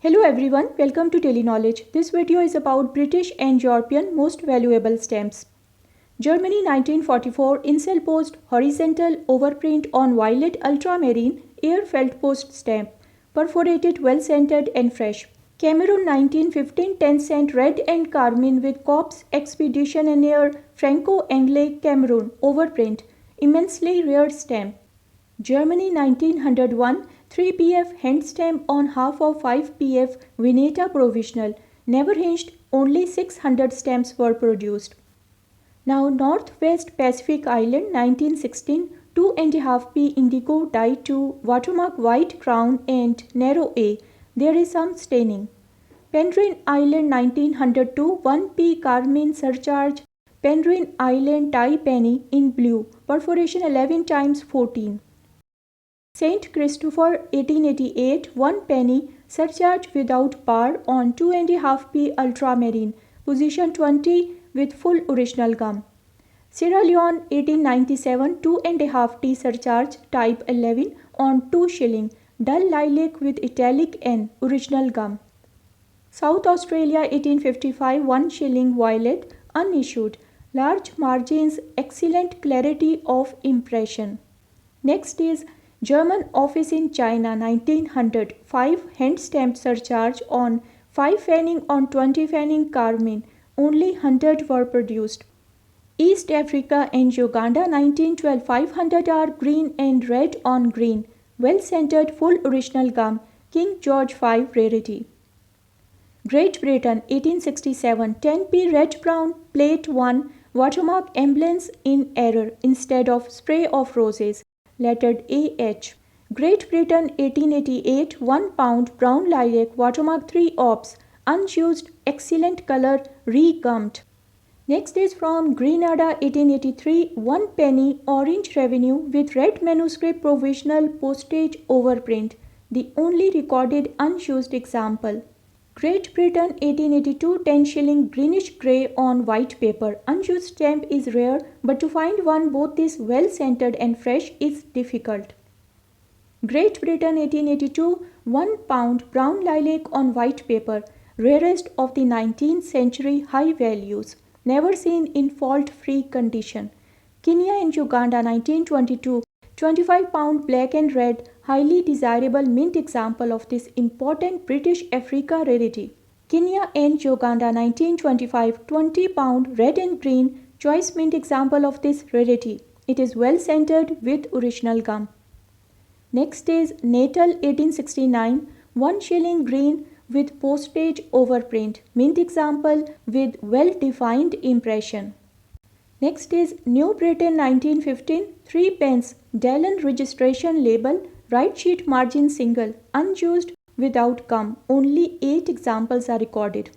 Hello everyone, welcome to Teleknowledge. This video is about British and European most valuable stamps. Germany 1944 Incel Post horizontal overprint on violet ultramarine air felt post stamp, perforated, well scented and fresh. Cameroon 1915 10 cent red and carmine with Corps Expedition and Air Franco-Anglais Cameroon overprint, immensely rare stamp. Germany 1901 3 PF hand stamp on half of 5 PF Vineta provisional, never hinged, only 600 stamps were produced. Now Northwest Pacific Island 1916 2.5 P indigo dye to watermark white crown and narrow A, there is some staining. Penrhyn Island 1902 1 P carmine surcharge, Penrhyn Island tie penny in blue, perforation 11 times 14. Saint Christopher 1888 1 penny surcharge without bar on 2.5 P ultramarine, position 20 with full original gum. Sierra Leone 1897 2.5 T surcharge type 11 on 2 shilling, dull lilac with italic N, original gum. South Australia 1855 1 shilling violet, unissued, large margins, excellent clarity of impression. Next is German office in China 1900 5 hand stamp surcharge on 5 fanning on 20 fanning carmine, only 100 were produced. East Africa and Uganda 1912 500 are green and red on green, well centered, full original gum, King George V rarity. Great Britain 1867 10 P red brown plate 1 watermark emblems in error instead of spray of roses, lettered AH. Great Britain 1888 1 pound brown lilac watermark 3 ops, unused, excellent color, re-gummed. Next is from Grenada 1883 1 penny orange revenue with red manuscript provisional postage overprint, the only recorded unused example. Great Britain 1882 10 shilling greenish grey on white paper, unused stamp is rare, but to find one both this well centered and fresh is difficult. Great Britain 1882 1 pound brown lilac on white paper, rarest of the 19th century, high values, never seen in fault free condition. Kenya and Uganda 1922 25 pound black and red, highly desirable mint example of this important British Africa rarity. Kenya and Uganda 1925 20 pound red and green, choice mint example of this rarity. It is well centered with original gum. Next is Natal 1869 1 shilling green with postage overprint, mint example with well defined impression. Next is New Britain 1915 3 pence Dallon registration label, right sheet margin single, unused, without gum, only 8 examples are recorded.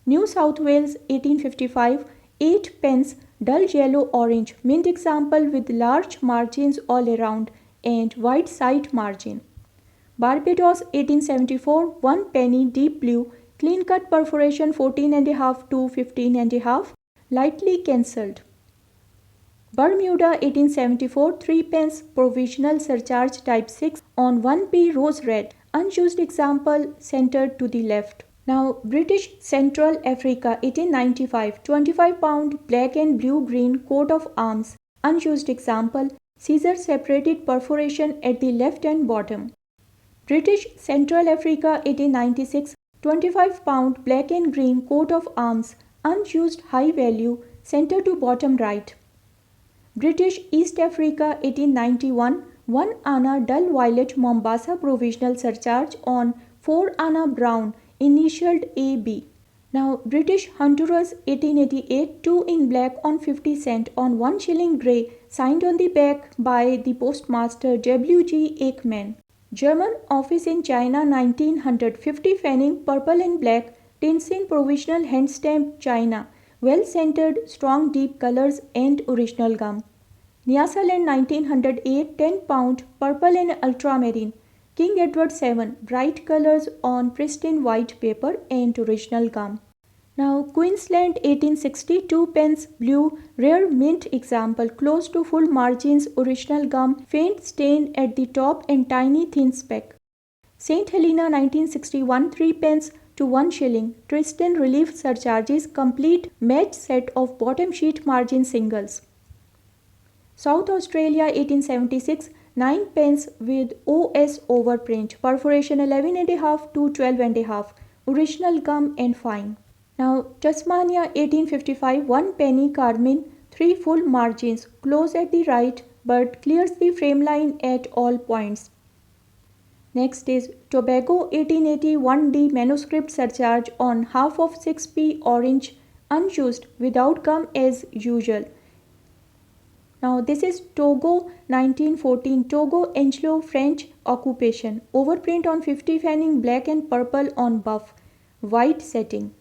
New South Wales 1855 8 pence dull yellow orange, mint example with large margins all around and wide side margin. Barbados 1874 1 penny deep blue, clean cut perforation 14.5 to 15.5, lightly cancelled. Bermuda 1874 3 pence provisional surcharge type 6 on 1 P rose red, unused example centered to the left. Now British Central Africa 1895 25 pound black and blue green coat of arms, unused example, scissor separated perforation at the left and bottom. British Central Africa 1896 25 pound black and green coat of arms, unused, high value, center to bottom right. British East Africa 1891 1 Anna dull violet Mombasa provisional surcharge on 4 Anna brown, initialed AB. Now British Honduras 1888 2 in black on 50 cent on 1 shilling grey, signed on the back by the postmaster W.G. Aikman. German office in China 1900 50 fanning purple and black, Tinsin provisional hand stamp China, well centered, strong deep colors and original gum. Nyasaland 1908 10 pound purple and ultramarine, King Edward VII, bright colors on pristine white paper and original gum. Now Queensland 1860 2 pence blue, rare mint example, close to full margins, original gum, faint stain at the top and tiny thin speck. St. Helena 1961 3 pence to 1 shilling. Tristan relief surcharges complete match set of bottom sheet margin singles. South Australia 1876 9 pence with OS overprint. Perforation 11.5 to 12.5. Original gum and fine. Now Tasmania 1855 1 penny carmine 3 full margins. Close at the right but clears the frame line at all points. Next is Tobago 1880 1D manuscript surcharge on half of 6p orange unused without gum as usual. Now this is Togo 1914 Togo Anglo-French occupation. Overprint on 50 fanning black and purple on buff. White setting.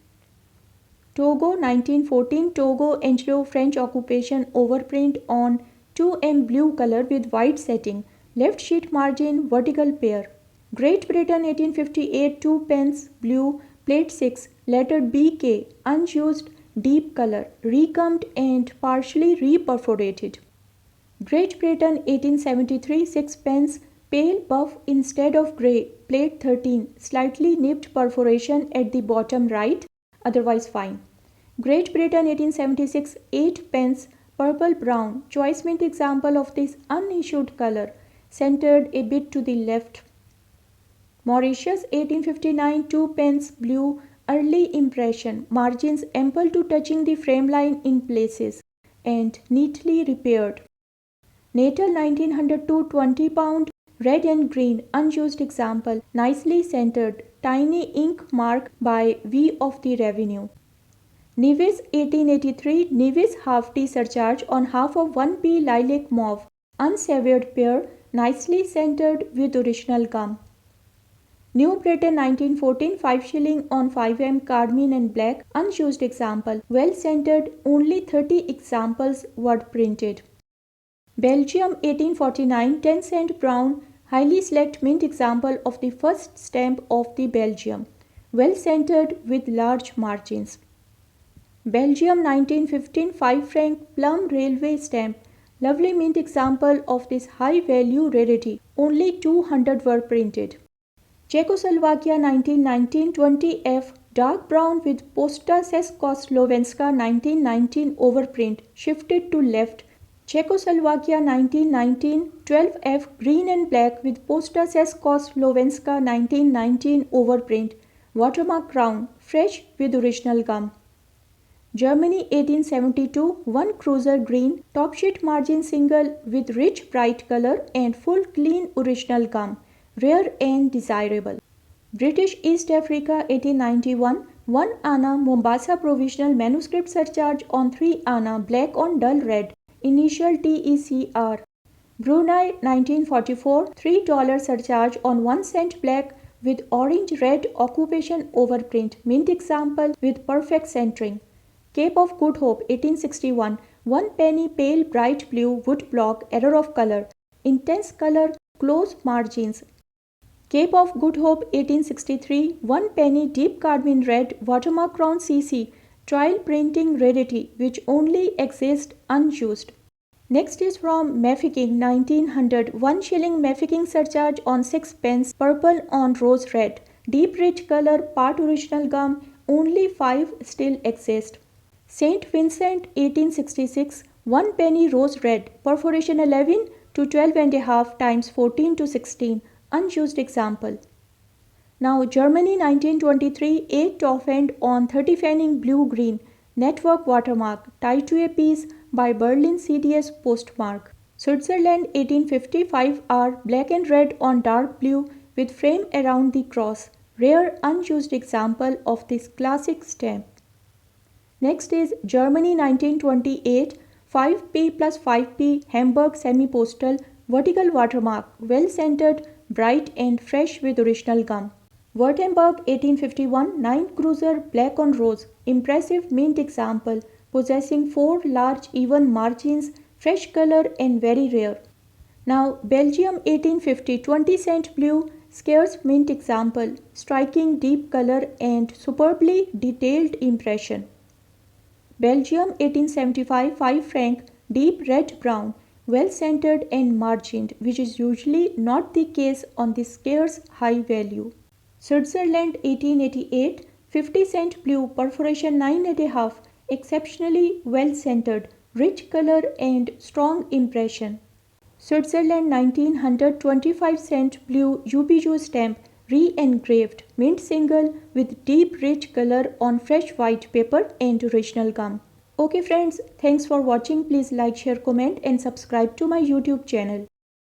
Togo 1914 Togo Anglo-French occupation overprint on 2M blue color with white setting. Left sheet margin vertical pair. Great Britain 1858 2 pence blue plate 6 lettered BK unused deep color recummed and partially reperforated. Great Britain 1873 6 pence pale buff instead of grey plate 13 slightly nipped perforation at the bottom right otherwise fine. Great Britain 1876 8 pence purple brown choice mint example of this unissued color centered a bit to the left. Mauritius 1859 2 pence blue early impression margins ample to touching the frame line in places and neatly repaired. Natal 1902 20 pound red and green unused example nicely centered tiny ink mark by V of the revenue. Nevis 1883 Nevis half T surcharge on half of 1p lilac mauve unsavored pair nicely centered with original gum. New Britain 1914 5 shilling on 5m carmine and black unused example well centered only 30 examples were printed. Belgium 1849 10 cent brown highly select mint example of the first stamp of the Belgium well centered with large margins. Belgium 1915 5 franc plum railway stamp lovely mint example of this high value rarity only 200 were printed. Czechoslovakia 1919 20F dark brown with Postage Slovenska 1919 overprint shifted to left. Czechoslovakia 1919 12F green and black with Postage Slovenska 1919 overprint watermark crown fresh with original gum. Germany 1872 1 cruiser green top sheet margin single with rich bright color and full clean original gum. Rare and desirable. British East Africa 1891 1 Anna Mombasa provisional manuscript surcharge on 3 Anna black on dull red initial TECR. Brunei 1944 $3 surcharge on 1 cent black with orange red occupation overprint mint example with perfect centering. Cape of Good Hope 1861 1 penny pale bright blue woodblock error of color intense color close margins. Cape of Good Hope 1863 1 penny deep carmine red watermark crown CC trial printing rarity which only exists unused. Next is from Mafeking 1900 1 shilling Mafeking surcharge on 6 pence purple on rose red deep rich color part original gum only 5 still exist. St. Vincent 1866 1 penny rose red perforation 11 to 12.5 times 14 to 16 unused example. Now Germany 1923 8 top end on 30 fanning blue green network watermark tied to a piece by Berlin CDS postmark. Switzerland 1855 R black and red on dark blue with frame around the cross rare unused example of this classic stamp. Next is Germany 1928 5p plus 5p Hamburg semi-postal vertical watermark well centered bright and fresh with original gum. Württemberg 1851 9 cruiser black on rose impressive mint example possessing 4 large even margins fresh color and very rare. Now Belgium 1850 20 cent blue scarce mint example striking deep color and superbly detailed impression. Belgium 1875 5 franc deep red brown well centered and margined, which is usually not the case on the scarce high value. Switzerland 1888, 50 cent blue, perforation 9.5, exceptionally well centered, rich color and strong impression. Switzerland 1900, 25 cent blue UPU stamp, re-engraved, mint single with deep rich color on fresh white paper and original gum. Okay friends, thanks for watching. Please like, share, comment and subscribe to my YouTube channel.